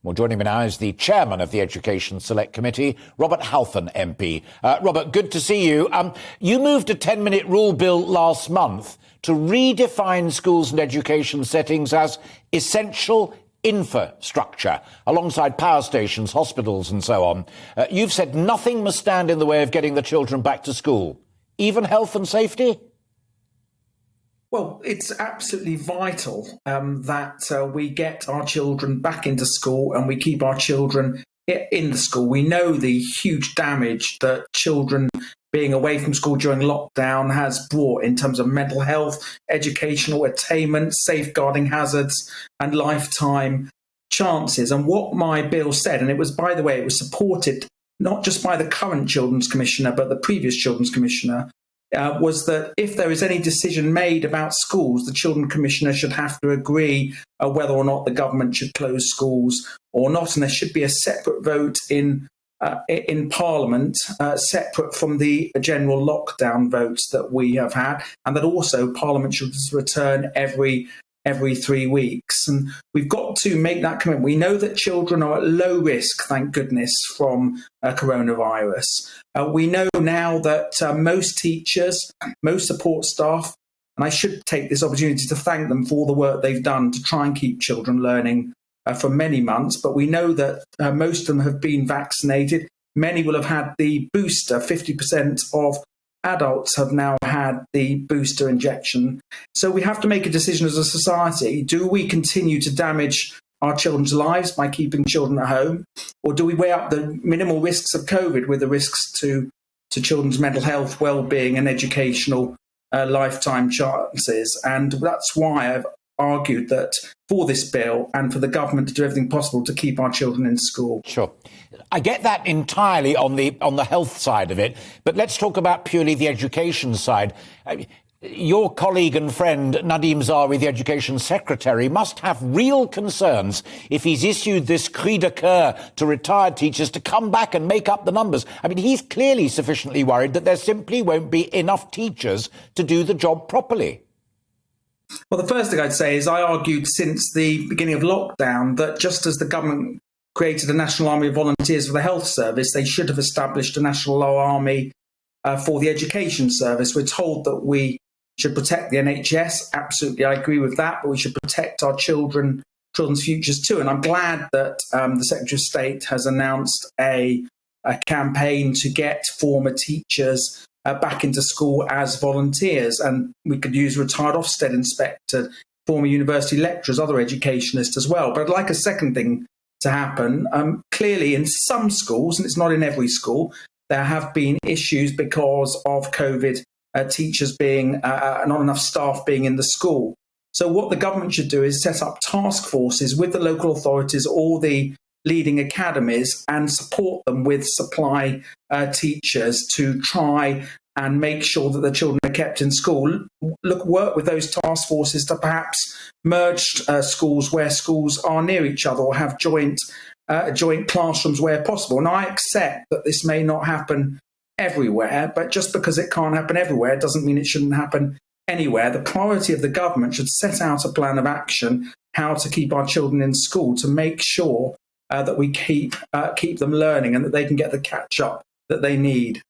Well, joining me now is the chairman of the Education Select Committee, Robert Halfon MP. Robert, good to see you. You moved a 10-minute rule bill last month to redefine schools and education settings as essential infrastructure, alongside power stations, hospitals and so on. You've said nothing must stand in the way of getting the children back to school, even health and safety? Well, it's absolutely vital that we get our children back into school and we keep our children in the school. We know the huge damage that children being away from school during lockdown has brought in terms of mental health, educational attainment, safeguarding hazards and lifetime chances. And what my bill said, and it was, by the way, it was supported not just by the current Children's Commissioner, but the previous Children's Commissioner, was that if there is any decision made about schools, the Children's Commissioner should have to agree whether or not the government should close schools or not. And there should be a separate vote in Parliament, separate from the general lockdown votes that we have had, and that also Parliament should return every 3 weeks. And we've got to make that commitment. We know that children are at low risk, thank goodness, from coronavirus. We know now that most teachers, most support staff, and I should take this opportunity to thank them for all the work they've done to try and keep children learning for many months, but we know that most of them have been vaccinated. Many will have had the booster. 50% of adults have now had the booster injection. So we have to make a decision as a society. Do we continue to damage our children's lives by keeping children at home? Or do we weigh up the minimal risks of COVID with the risks to children's mental health, well-being and educational lifetime chances? And that's why I've argued that for this bill and for the government to do everything possible to keep our children in school. Sure. I get that entirely on the health side of it, but let's talk about purely the education side. Your colleague and friend Nadim Zahawi, the Education Secretary, must have real concerns if he's issued this cri de coeur to retired teachers to come back and make up the numbers. I mean, he's clearly sufficiently worried that there simply won't be enough teachers to do the job properly. Well, the first thing I'd say is I argued since the beginning of lockdown that just as the government created a national army of volunteers for the health service, they should have established a national army for the education service. We're told that we should protect the NHS. Absolutely, I agree with that, but we should protect our children's futures too. And I'm glad that the Secretary of State has announced a campaign to get former teachers back into school as volunteers. And we could use retired Ofsted inspector, former university lecturers, other educationists as well. But I'd like a second thing to happen. Clearly, in some schools, and it's not in every school, there have been issues because of COVID, teachers being, not enough staff being in the school. So what the government should do is set up task forces with the local authorities, all the leading academies, and support them with supply teachers to try and make sure that the children are kept in school. Work with those task forces to perhaps merge schools where schools are near each other or have joint classrooms where possible. And I accept that this may not happen everywhere, but just because it can't happen everywhere doesn't mean it shouldn't happen anywhere. The priority of the government should set out a plan of action, how to keep our children in school, to make sure that we keep them learning and that they can get the catch up that they need.